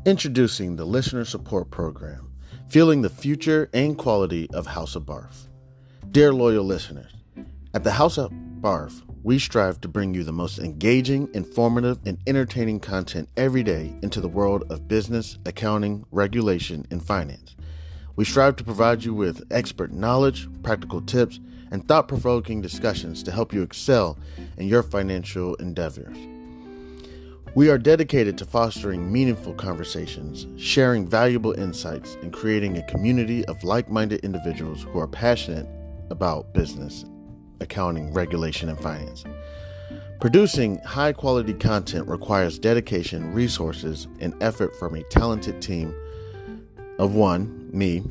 Introducing the Listener Support Program, fueling the future and quality of House of Barf. Dear loyal listeners, at the House of Barf, we strive to bring you the most engaging, informative, and entertaining content every day into the world of business, accounting, regulation, and finance. We strive to provide you with expert knowledge, practical tips, and thought-provoking discussions to help you excel in your financial endeavors. We are dedicated to fostering meaningful conversations, sharing valuable insights, and creating a community of like-minded individuals who are passionate about business, accounting, regulation, and finance. Producing high-quality content requires dedication, resources, and effort from a talented team of one, me,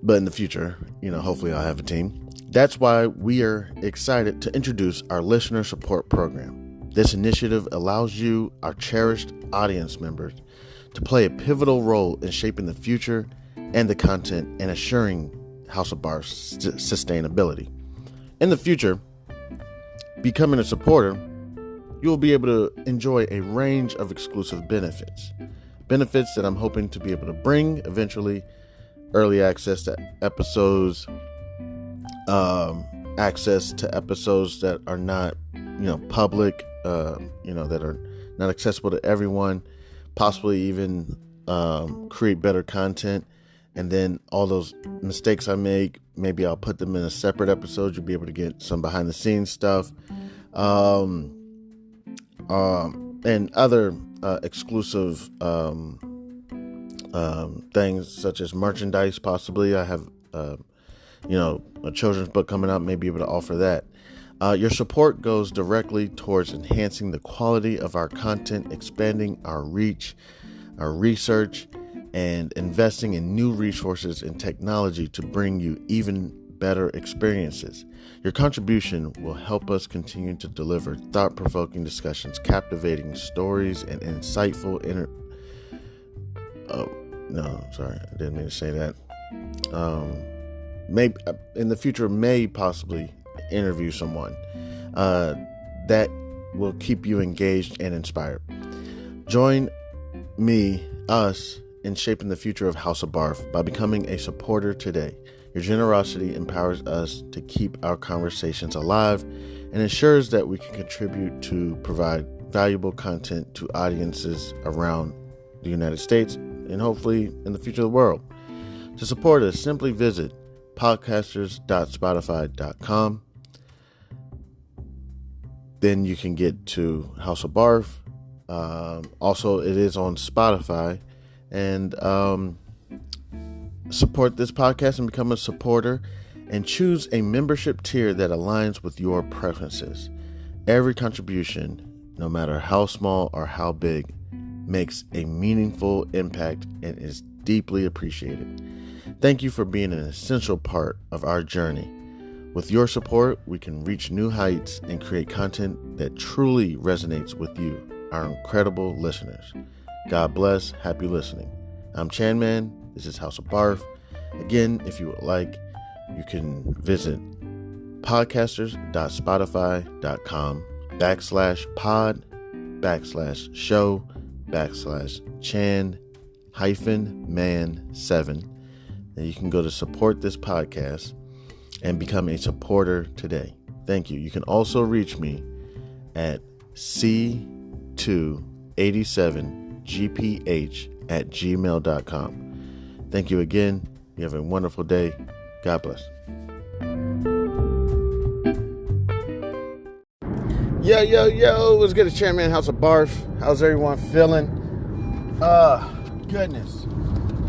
but in the future, hopefully I'll have a team. That's why we are excited to introduce our Listener Support Program. This initiative allows you, our cherished audience members, to play a pivotal role in shaping the future and the content and assuring House of Barf's sustainability. In the future, becoming a supporter, you will be able to enjoy a range of exclusive benefits. Benefits that I'm hoping to be able to bring eventually: early access to episodes, access to episodes that are not, public, that are not accessible to everyone, possibly even create better content. And then all those mistakes I make, maybe I'll put them in a separate episode. You'll be able to get some behind the scenes stuff, and other exclusive things such as merchandise. Possibly I have, a children's book coming out, may be able to offer that. Your support goes directly towards enhancing the quality of our content, expanding our reach, our research, and investing in new resources and technology to bring you even better experiences. Your contribution will help us continue to deliver thought-provoking discussions, captivating stories, and insightful I didn't mean to say that. Maybe in the future, may possibly interview someone that will keep you engaged and inspired. Join us in shaping the future of House of Barf by becoming a supporter today. Your generosity empowers us to keep our conversations alive and ensures that we can contribute to provide valuable content to audiences around the United States and hopefully in the future of the world. To support us, simply visit podcasters.spotify.com. Then you can get to House of Barf. Also, it is on Spotify. And support this podcast and become a supporter, and choose a membership tier that aligns with your preferences. Every contribution, no matter how small or how big, makes a meaningful impact and is deeply appreciated. Thank you for being an essential part of our journey. With your support, we can reach new heights and create content that truly resonates with you, our incredible listeners. God bless. Happy listening. I'm Chanman. This is House of Barf. Again, if you would like, you can visit podcasters.spotify.com/pod/show/Chan-man7. And you can go to support this podcast and become a supporter today. Thank you. You can also reach me at c287gph@gmail.com. Thank you again. You have a wonderful day. God bless. Yo, what's good? It's Chairman House of Barf. How's everyone feeling? Goodness.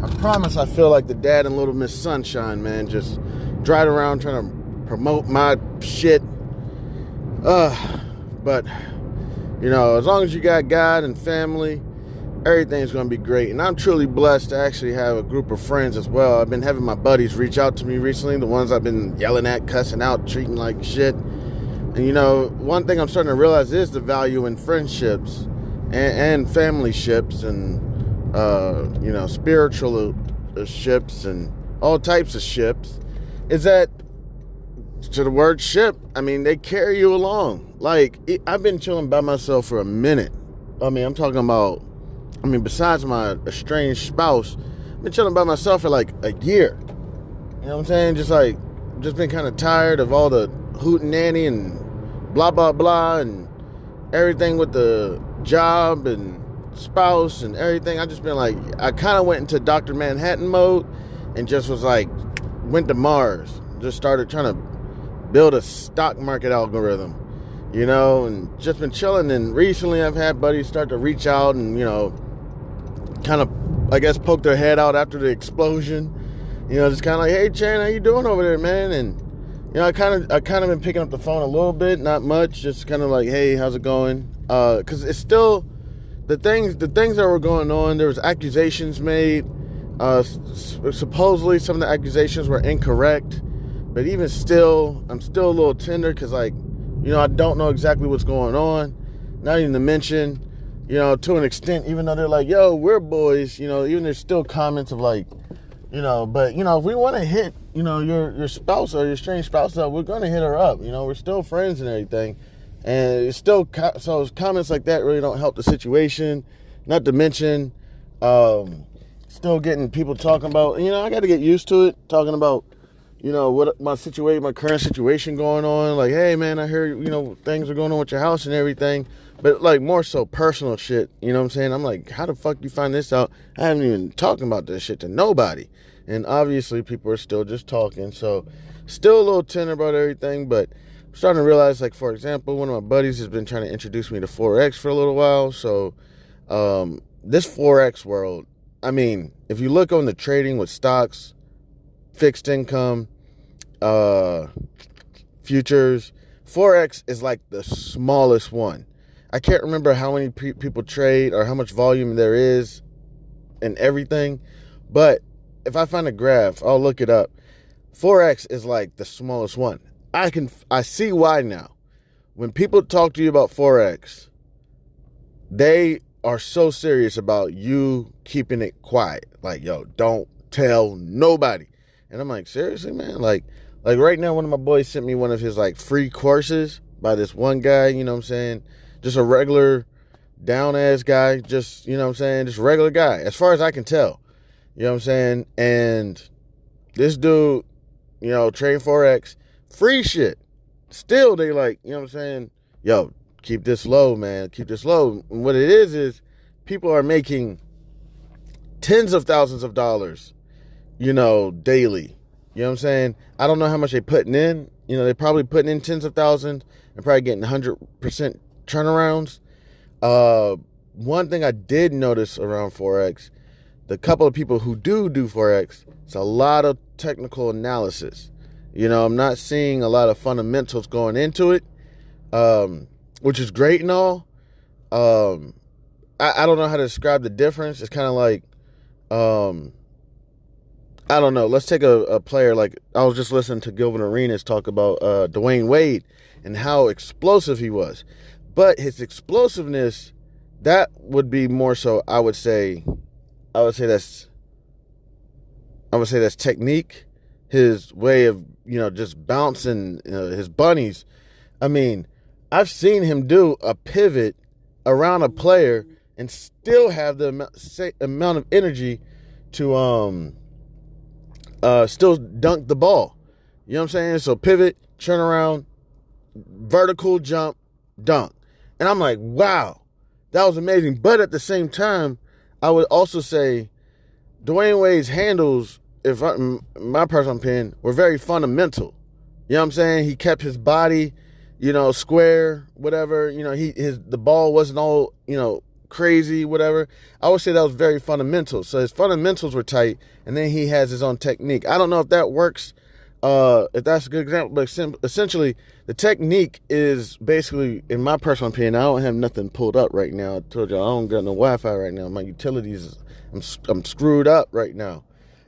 I promise I feel like the dad in Little Miss Sunshine, man. Just driving around trying to promote my shit. But, as long as you got God and family, everything's going to be great. And I'm truly blessed to actually have a group of friends as well. I've been having my buddies reach out to me recently, the ones I've been yelling at, cussing out, treating like shit. And, one thing I'm starting to realize is the value in friendships and family ships and, spiritual ships and all types of ships, is that, to the word ship, they carry you along. Like, I've been chilling by myself for a minute. I'm talking about I mean, besides my estranged spouse, I've been chilling by myself for like a year. You know what I'm saying? Just been kind of tired of all the hootenanny and blah, blah, blah, and everything with the job and spouse and everything. I just been like, I kind of went into Dr. Manhattan mode and just was like, went to Mars. Just started trying to build a stock market algorithm, you know, and just been chilling. And recently I've had buddies start to reach out and, you know, kind of, I guess, poke their head out after the explosion. You know, just kind of like, hey, Chan, how you doing over there, man? And, you know, I kind of been picking up the phone a little bit, not much, just kind of like, hey, how's it going? Because it's still, the things that were going on, there was accusations made. Supposedly some of the accusations were incorrect. But even still, I'm still a little tender because, like, you know, I don't know exactly what's going on. Not even to mention, you know, to an extent, even though they're like, yo, we're boys, you know, even there's still comments of like, you know, but, you know, if we want to hit, you know, your spouse or your estranged spouse up, we're going to hit her up. You know, we're still friends and everything. And it's still, so comments like that really don't help the situation. Not to mention, still getting people talking about, you know, I got to get used to it, talking about, you know, what my current situation going on. Like, hey, man, I heard, you know, things are going on with your house and everything. But, like, more so personal shit, you know what I'm saying? I'm like, how the fuck you find this out? I haven't even talking about this shit to nobody. And obviously people are still just talking. So, still a little tender about everything. But I'm starting to realize, like, for example, one of my buddies has been trying to introduce me to Forex for a little while. So, this Forex world, I mean, if you look on the trading with stocks, fixed income, futures, Forex is like the smallest one. I can't remember how many people trade or how much volume there is and everything, but if I find a graph, I'll look it up. Forex is like the smallest one. I see why now. When people talk to you about Forex, they are so serious about you keeping it quiet. Like, yo, don't tell nobody. And I'm like, seriously, man? Like right now, one of my boys sent me one of his like free courses by this one guy, you know what I'm saying? Just a regular down ass guy, just, you know what I'm saying? Just a regular guy, as far as I can tell. You know what I'm saying? And this dude, you know, trade Forex, free shit. Still, they like, you know what I'm saying? Yo, keep this low, man. Keep this low. And what it is people are making tens of thousands of dollars, you know, daily. You know what I'm saying? I don't know how much they're putting in. You know, they're probably putting in tens of thousands and probably getting 100% turnarounds. One thing I did notice around Forex, the couple of people who do Forex, it's a lot of technical analysis. You know, I'm not seeing a lot of fundamentals going into it, which is great and all. I don't know how to describe the difference. It's kind of like, I don't know. Let's take a player like, I was just listening to Gilvin Arenas talk about Dwayne Wade and how explosive he was. But his explosiveness, that would be more so, I would say that's technique. His way of, you know, just bouncing his bunnies. I mean, I've seen him do a pivot around a player and still have the amount of energy to still dunk the ball. You know what I'm saying? So pivot, turn around, vertical jump, dunk. And I'm like, wow, that was amazing. But at the same time, I would also say Dwayne Wade's handles, my personal opinion, were very fundamental. You know what I'm saying? He kept his body, you know, square, whatever. You know, the ball wasn't all, you know, crazy, whatever. I would say that was very fundamental. So his fundamentals were tight, and then he has his own technique. I don't know if that works, if that's a good example, but essentially the technique is basically, in my personal opinion, I don't have nothing pulled up right now. I told you I don't got no Wi-Fi right now. My utilities, I'm screwed up right now,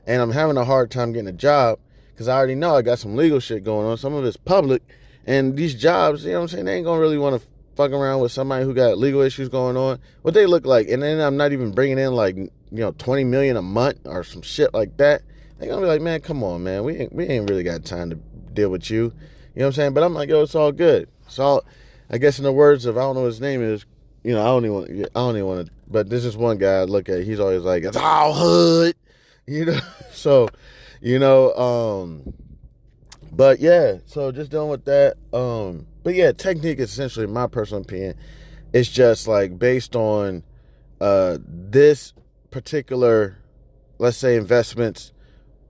and I'm having a hard time getting a job because I already know I got some legal shit going on. Some of it's public, and these jobs, you know what I'm saying, they ain't gonna really want to fuck around with somebody who got legal issues going on. What they look like, and then I'm not even bringing in like, you know, $20 million a month or some shit like that. They're gonna be like, man, come on, man, we ain't really got time to deal with you. You know what I'm saying? But I'm like, yo, it's all good. It's all, I guess in the words of, I don't know what his name is, I don't even want to, but this is one guy I look at, he's always like, it's all hood, you know? So, you know, but yeah, so just dealing with that. But yeah, technique is essentially, my personal opinion, it's just like based on, this particular, let's say, investments,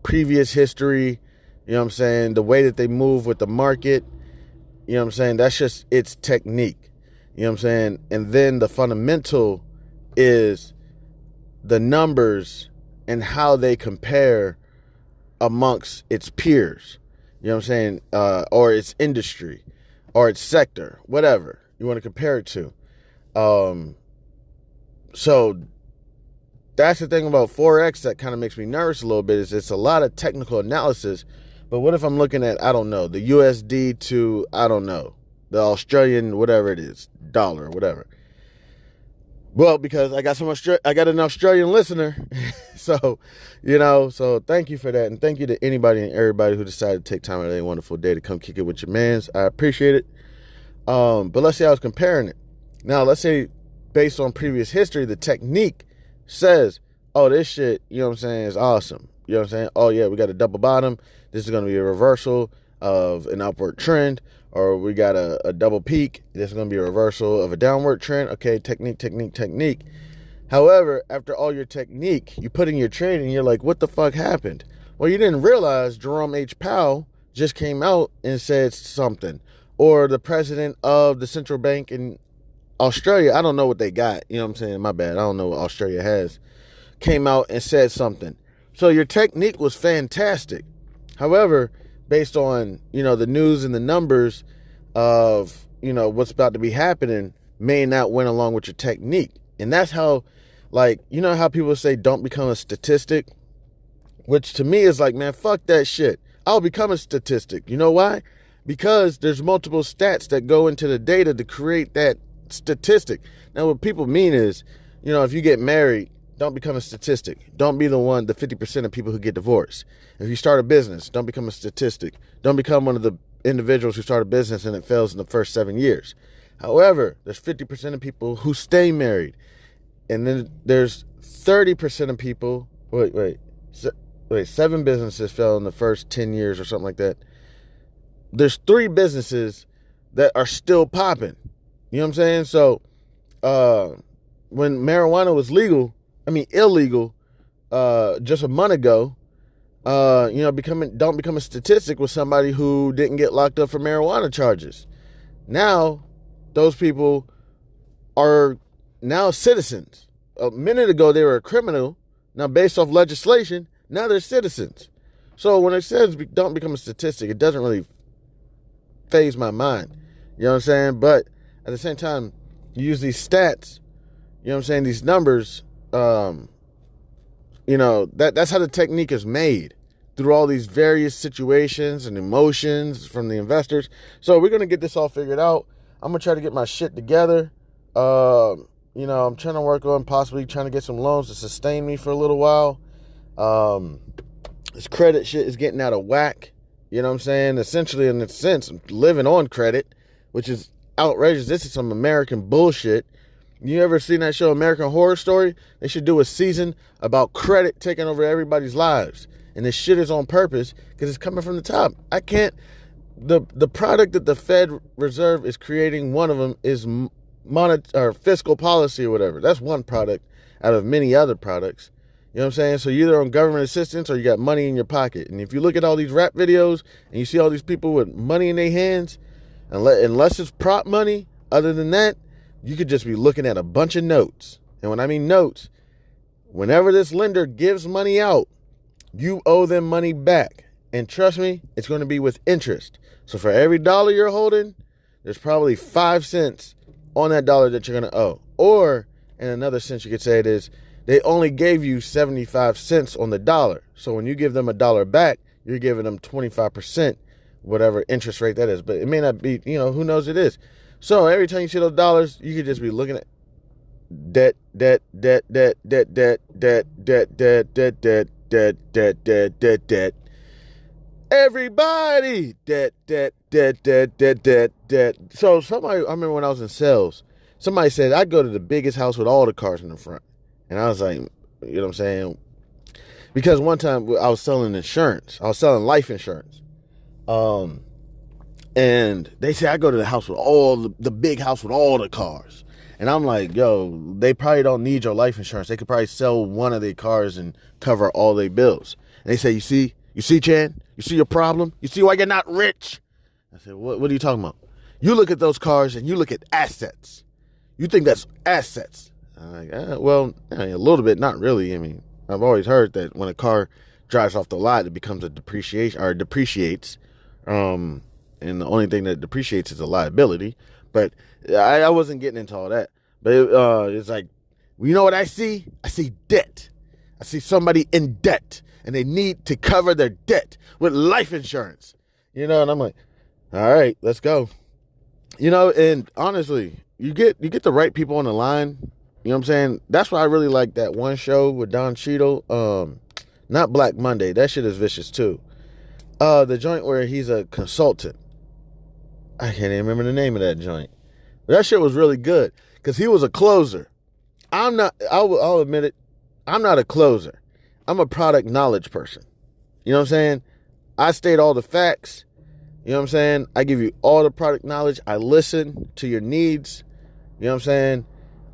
previous history, you know what I'm saying? The way that they move with the market, you know what I'm saying? That's just its technique. You know what I'm saying? And then the fundamental is the numbers and how they compare amongst its peers. You know what I'm saying? Or its industry or its sector, whatever you want to compare it to. So that's the thing about Forex that kind of makes me nervous a little bit, is it's a lot of technical analysis. But what if I'm looking at, I don't know, the USD to, I don't know, the Australian, whatever it is, dollar or whatever. Well, because I got an Australian listener. So, you know, so thank you for that. And thank you to anybody and everybody who decided to take time out of their wonderful day to come kick it with your mans. I appreciate it. But let's say I was comparing it. Now, let's say based on previous history, the technique says, oh, this shit, you know what I'm saying, is awesome. You know what I'm saying? Oh, yeah, we got a double bottom. This is going to be a reversal of an upward trend. Or we got a double peak. This is going to be a reversal of a downward trend. Okay, technique. However, after all your technique, you put in your trade and you're like, what the fuck happened? Well, you didn't realize Jerome H. Powell just came out and said something. Or the president of the central bank in Australia, I don't know what they got. You know what I'm saying? My bad. I don't know what Australia has. Came out and said something. So your technique was fantastic. However, based on, you know, the news and the numbers of, you know, what's about to be happening, may not went along with your technique. And that's how, like, you know how people say don't become a statistic? Which to me is like, man, fuck that shit. I'll become a statistic. You know why? Because there's multiple stats that go into the data to create that statistic. Now, what people mean is, you know, if you get married, don't become a statistic. Don't be the 50% of people who get divorced. If you start a business, don't become a statistic. Don't become one of the individuals who start a business and it fails in the first 7 years. However, there's 50% of people who stay married. And then there's 30% of people, wait, 7 businesses fell in the first 10 years or something like that. There's 3 businesses that are still popping. You know what I'm saying? So, when marijuana was illegal, just a month ago, you know, don't become a statistic with somebody who didn't get locked up for marijuana charges. Now, those people are now citizens. A minute ago, they were a criminal. Now, based off legislation, now they're citizens. So when it says don't become a statistic, it doesn't really faze my mind. You know what I'm saying? But at the same time, you use these stats, you know what I'm saying, these numbers, you know, that's how the technique is made, through all these various situations and emotions from the investors. So we're going to get this all figured out. I'm going to try to get my shit together. You know, I'm trying to work on possibly trying to get some loans to sustain me for a little while. This credit shit is getting out of whack. You know what I'm saying? Essentially, in a sense, I'm living on credit, which is outrageous. This is some American bullshit. You ever seen that show American Horror Story? They should do a season about credit taking over everybody's lives. And this shit is on purpose because it's coming from the top. I can't... The product that the Fed Reserve is creating, one of them is fiscal policy or whatever. That's one product out of many other products. You know what I'm saying? So you're either on government assistance or you got money in your pocket. And if you look at all these rap videos and you see all these people with money in their hands, unless it's prop money, other than that, you could just be looking at a bunch of notes. And when I mean notes, whenever this lender gives money out, you owe them money back. And trust me, it's going to be with interest. So for every dollar you're holding, there's probably 5 cents on that dollar that you're going to owe. Or, in another sense you could say it is, they only gave you 75 cents on the dollar. So when you give them a dollar back, you're giving them 25%, whatever interest rate that is. But it may not be, you know, who knows it is. So every time you see those dollars, you could just be looking at debt. Everybody, debt. So somebody, I remember when I was in sales, somebody said, I'd go to the biggest house with all the cars in the front. And I was like, you know what I'm saying? Because one time I was selling insurance. I was selling life insurance. And they say I go to the house with the big house with all the cars. And I'm like, yo, they probably don't need your life insurance. They could probably sell one of their cars and cover all their bills. And they say, you see, Chan? You see your problem? You see why you're not rich? I said, what are you talking about? You look at those cars and you look at assets. You think that's assets. I'm like, well, a little bit, not really. I mean, I've always heard that when a car drives off the lot, it becomes a depreciation or depreciates. And the only thing that depreciates is a liability. But I wasn't getting into all that. But it's like, you know what I see? I see debt. I see somebody in debt, and they need to cover their debt with life insurance. You know, and I'm like, all right, let's go. You know, and honestly, you get the right people on the line. You know what I'm saying? That's why I really like that one show with Don Cheadle. Not Black Monday. That shit is vicious too. The joint where he's a consultant. I can't even remember the name of that joint. But that shit was really good because he was a closer. I'll admit it. I'm not a closer. I'm a product knowledge person. You know what I'm saying? I state all the facts. You know what I'm saying? I give you all the product knowledge. I listen to your needs. You know what I'm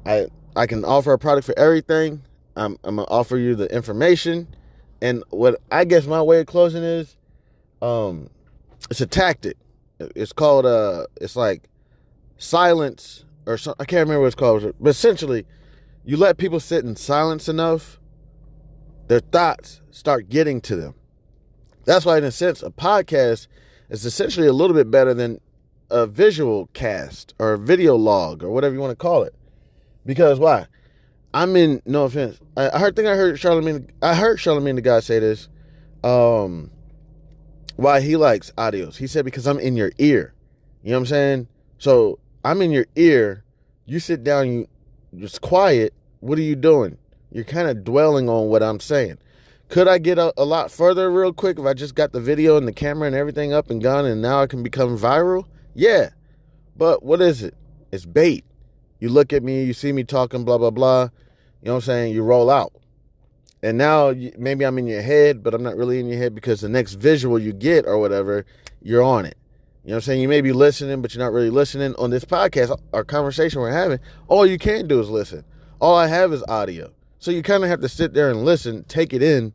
saying? I can offer a product for everything. I'm going to offer you the information. And what I guess my way of closing is, it's a tactic. It's called, it's like silence or something. I can't remember what it's called. But essentially, you let people sit in silence enough, their thoughts start getting to them. That's why, in a sense, a podcast is essentially a little bit better than a visual cast or a video log or whatever you want to call it. Because why? No offense. I heard Charlamagne the God say this. Why he likes audios. He said, because I'm in your ear. You know what I'm saying? So I'm in your ear. You sit down, you just quiet. What are you doing? You're kind of dwelling on what I'm saying. Could I get a lot further real quick if I just got the video and the camera and everything up and gone and now I can become viral? Yeah. But what is it? It's bait. You look at me, you see me talking, blah, blah, blah. You know what I'm saying? You roll out. And now maybe I'm in your head, but I'm not really in your head because the next visual you get or whatever, you're on it. You know what I'm saying? You may be listening, but you're not really listening. On this podcast, our conversation we're having, all you can do is listen. All I have is audio. So you kind of have to sit there and listen, take it in.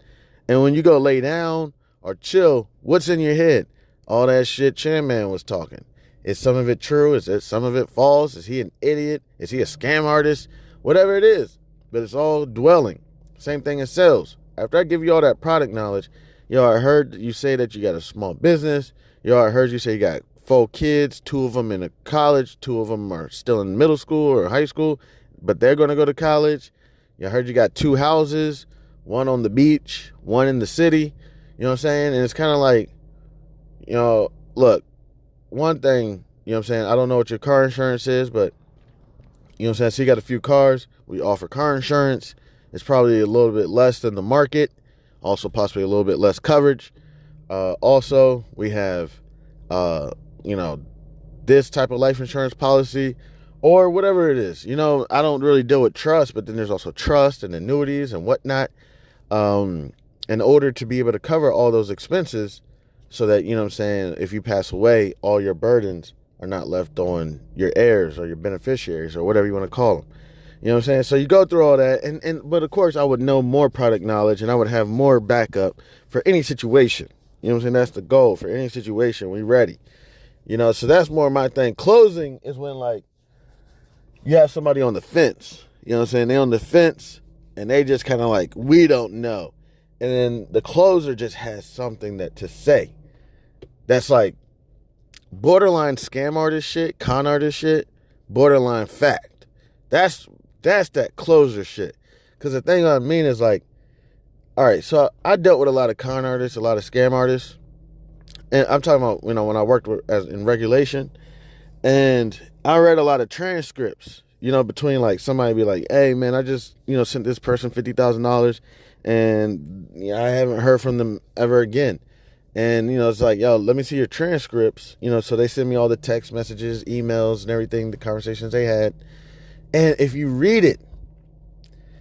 And when you go lay down or chill, what's in your head? All that shit Chan Man was talking. Is some of it true? Is it some of it false? Is he an idiot? Is he a scam artist? Whatever it is. But it's all dwelling. Same thing in sales. After I give you all that product knowledge, I heard you say that you got a small business. I heard you say you got 4 kids, 2 of them in a college, 2 of them are still in middle school or high school, but they're going to go to college. I heard you got 2 houses, 1 on the beach, 1 in the city. You know what I'm saying? And it's kind of like, look, one thing, you know what I'm saying? I don't know what your car insurance is, but, you know what I'm saying? So you got a few cars. We offer car insurance. It's probably a little bit less than the market. Also possibly a little bit less coverage. Also, we have, this type of life insurance policy or whatever it is. I don't really deal with trust, but then there's also trust and annuities and whatnot. In order to be able to cover all those expenses so that, you know what I'm saying, if you pass away, all your burdens are not left on your heirs or your beneficiaries or whatever you want to call them. You know what I'm saying? So you go through all that, but of course I would know more product knowledge and I would have more backup for any situation. You know what I'm saying? That's the goal. For any situation, we ready. So that's more my thing. Closing is when, like, you have somebody on the fence. You know what I'm saying? They on the fence and they just kind of like, we don't know. And then the closer just has something to say. That's like borderline scam artist shit, con artist shit, borderline fact. That's that closer shit. Because the thing I mean is, like, all right, so I dealt with a lot of con artists, a lot of scam artists. And I'm talking about, when I worked in regulation. And I read a lot of transcripts, between, like, somebody be like, hey, man, I just, sent this person $50,000 and I haven't heard from them ever again. And, it's like, yo, let me see your transcripts. So they send me all the text messages, emails and everything, the conversations they had. And if you read it,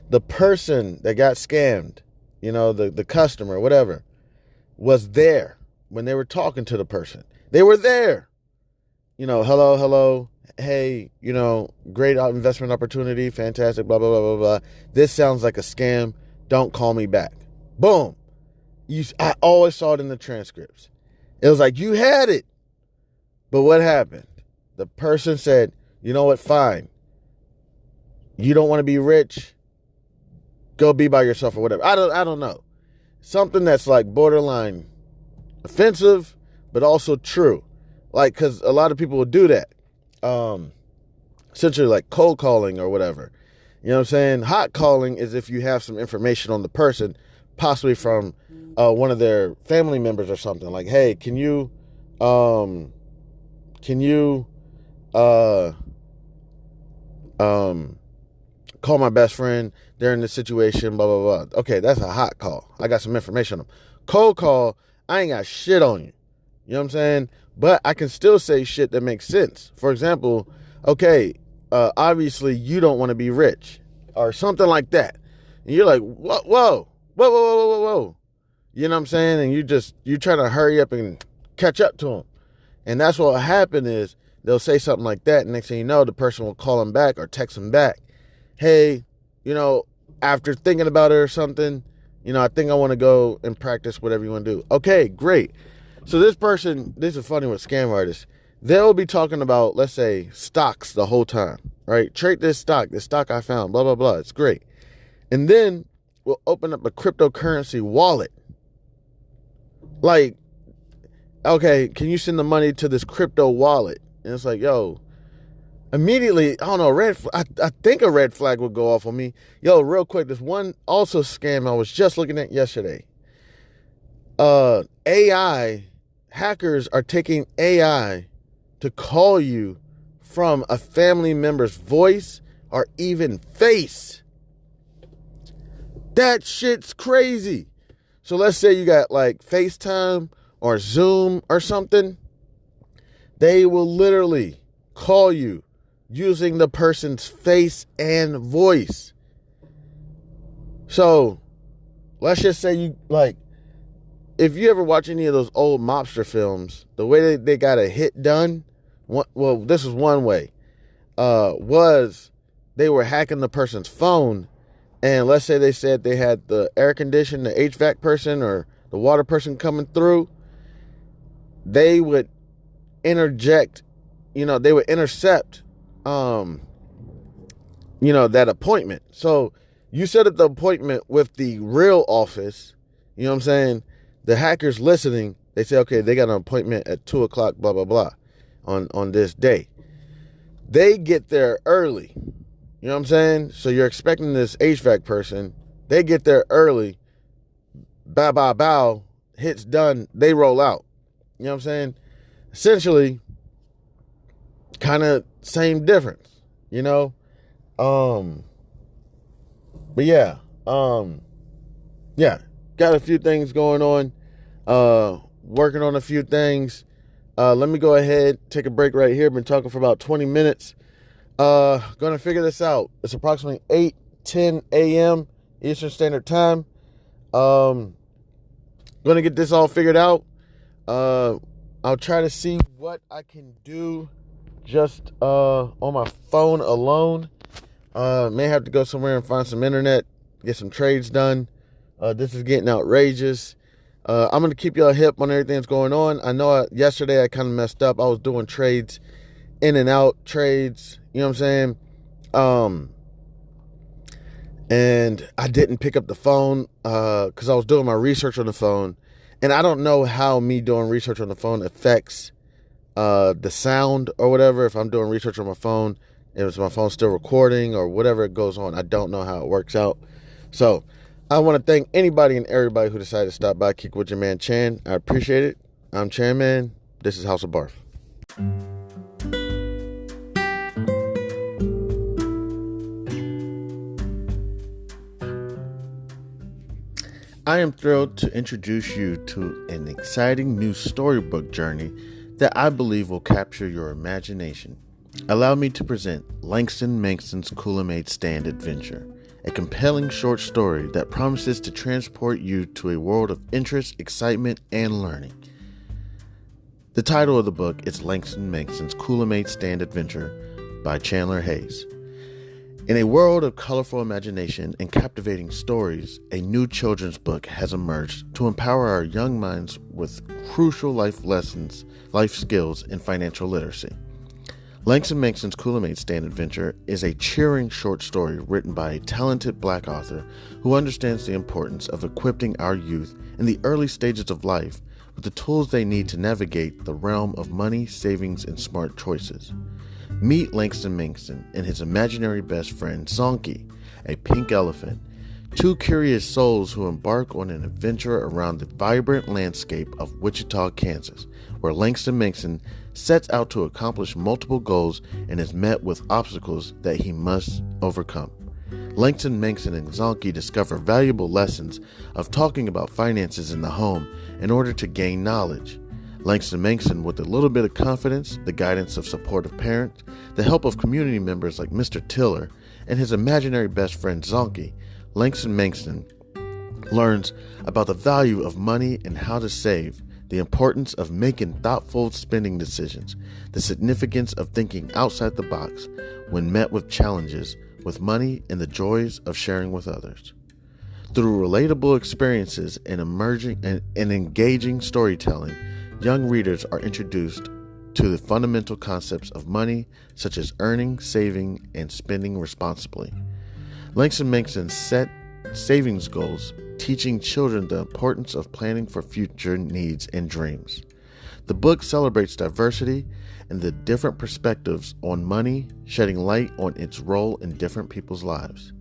the person that got scammed, the customer, whatever, was there when they were talking to the person. They were there. Hello. Hey, great investment opportunity. Fantastic. Blah, blah, blah, blah, blah. This sounds like a scam. Don't call me back. Boom. I always saw it in the transcripts. It was like, you had it. But what happened? The person said, you know what? Fine. You don't want to be rich. Go be by yourself or whatever. I don't know. Something that's like borderline offensive, but also true. Like, because a lot of people will do that. Essentially like cold calling or whatever. You know what I'm saying? Hot calling is if you have some information on the person, possibly from one of their family members or something. Like, hey, can you call my best friend? They're in this situation, blah, blah, blah. Okay, that's a hot call. I got some information on them. Cold call, I ain't got shit on you. You know what I'm saying? But I can still say shit that makes sense. For example, okay, obviously you don't want to be rich or something like that. And you're like, whoa. You know what I'm saying? And you try to hurry up and catch up to them. And that's what will happen is they'll say something like that. And next thing you know, the person will call them back or text them back. Hey, after thinking about it or something, I think I want to go and practice whatever you want to do. Okay, great. So this is funny with scam artists. They'll be talking about, let's say, stocks the whole time, right? Trade this stock I found, blah, blah, blah. It's great. And then we'll open up a cryptocurrency wallet. Like, okay, can you send the money to this crypto wallet? And it's like, yo, immediately, I don't know, I think a red flag would go off on me. Yo, real quick, this one also scam I was just looking at yesterday. AI, hackers are taking AI to call you from a family member's voice or even face. That shit's crazy. So let's say you got like FaceTime or Zoom or something. They will literally call you using the person's face and voice. So let's just say you like, if you ever watch any of those old mobster films, the way they got a hit done, this is one way, was they were hacking the person's phone. And let's say they said they had the air conditioner, the HVAC person or the water person coming through. They would intercept, that appointment. So you set up the appointment with the real office, you know what I'm saying? The hackers listening, they say, okay, they got an appointment at 2:00, blah, blah, blah, on this day. They get there early. You know what I'm saying? So you're expecting this HVAC person. They get there early. Bow, bow, bow. Hits done. They roll out. You know what I'm saying? Essentially, kind of same difference, But yeah. Got a few things going on. Working on a few things. Let me go ahead, take a break right here. Been talking for about 20 minutes. Gonna figure this out. It's approximately 8:10 a.m. Eastern Standard Time. Gonna get this all figured out. I'll try to see what I can do just on my phone alone. May have to go somewhere and find some internet, get some trades done. This is getting outrageous. I'm gonna keep y'all hip on everything that's going on. I know yesterday I kind of messed up. I was doing trades, in and out trades. You know what I'm saying? And I didn't pick up the phone because I was doing my research on the phone. And I don't know how me doing research on the phone affects the sound or whatever. If I'm doing research on my phone, if my phone's still recording or whatever it goes on, I don't know how it works out. So I want to thank anybody and everybody who decided to stop by, kick with your man Chan. I appreciate it. I'm Chan Man. This is House of Barf. I am thrilled to introduce you to an exciting new storybook journey that I believe will capture your imagination. Allow me to present Langston Manxon's Coolamade Stand Adventure, a compelling short story that promises to transport you to a world of interest, excitement, and learning. The title of the book is Langston Manxon's Coolamade Stand Adventure by Chandler Hayes. In a world of colorful imagination and captivating stories, a new children's book has emerged to empower our young minds with crucial life lessons, life skills, and financial literacy. Langston Manxon's Coolamade Stand Adventure is a cheering short story written by a talented Black author who understands the importance of equipping our youth in the early stages of life with the tools they need to navigate the realm of money, savings, and smart choices. Meet Langston Manxon and his imaginary best friend, Zonky, a pink elephant, two curious souls who embark on an adventure around the vibrant landscape of Wichita, Kansas, where Langston Manxon sets out to accomplish multiple goals and is met with obstacles that he must overcome. Langston Manxon and Zonky discover valuable lessons of talking about finances in the home in order to gain knowledge. Langston Manxon, with a little bit of confidence, the guidance of supportive parents, the help of community members like Mr. Tiller, and his imaginary best friend Zonky, Langston Manxon learns about the value of money and how to save, the importance of making thoughtful spending decisions, the significance of thinking outside the box when met with challenges with money, and the joys of sharing with others. Through relatable experiences and engaging storytelling, young readers are introduced to the fundamental concepts of money, such as earning, saving, and spending responsibly. Langston Manxon set savings goals, teaching children the importance of planning for future needs and dreams. The book celebrates diversity and the different perspectives on money, shedding light on its role in different people's lives.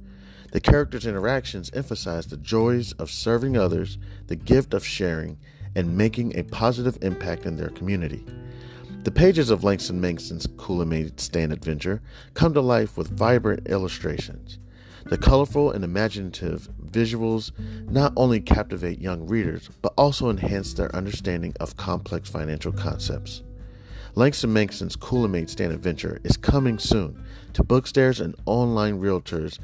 The characters' interactions emphasize the joys of serving others, the gift of sharing, and making a positive impact in their community. The pages of Langston Manxon's Coolamade Stand Adventure come to life with vibrant illustrations. The colorful and imaginative visuals not only captivate young readers, but also enhance their understanding of complex financial concepts. Langston Manxon's Coolamade Stand Adventure is coming soon to bookstores and online realtors.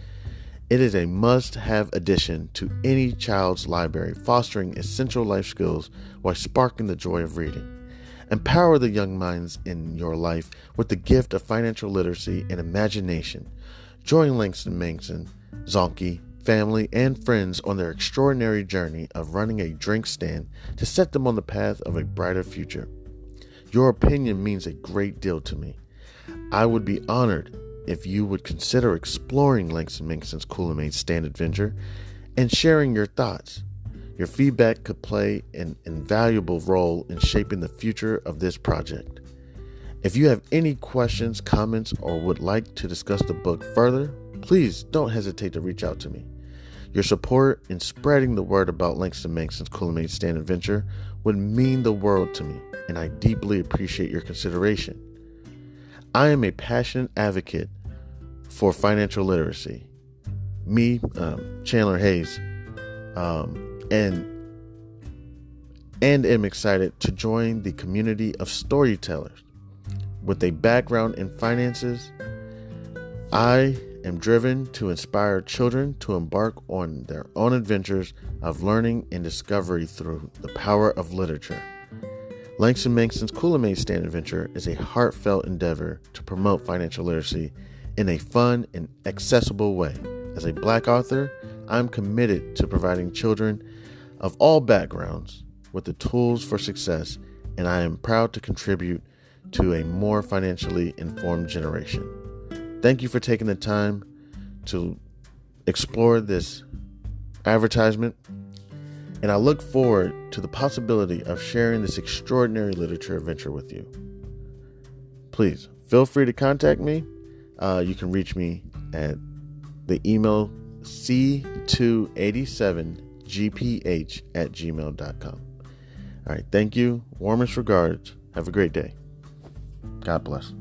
It is a must-have addition to any child's library, fostering essential life skills while sparking the joy of reading. Empower the young minds in your life with the gift of financial literacy and imagination. Join Langston Manxon, Zonky, family, and friends on their extraordinary journey of running a drink stand to set them on the path of a brighter future. Your opinion means a great deal to me. I would be honored if you would consider exploring Langston Manxon's Coolamade Stand Adventure and sharing your thoughts. Your feedback could play an invaluable role in shaping the future of this project. If you have any questions, comments, or would like to discuss the book further, please don't hesitate to reach out to me. Your support in spreading the word about Langston Manxon's Coolamade Stand Adventure would mean the world to me, and I deeply appreciate your consideration. I am a passionate advocate for financial literacy. Me, Chandler Hayes, and am excited to join the community of storytellers with a background in finances. I am driven to inspire children to embark on their own adventures of learning and discovery through the power of literature. Langston Manxon's Coolamade Stand Adventure is a heartfelt endeavor to promote financial literacy in a fun and accessible way. As a Black author, I'm committed to providing children of all backgrounds with the tools for success, and I am proud to contribute to a more financially informed generation. Thank you for taking the time to explore this advertisement, and I look forward to the possibility of sharing this extraordinary literature adventure with you. Please feel free to contact me. You can reach me at the email c287gph@gmail.com. All right, thank you. Warmest regards. Have a great day. God bless.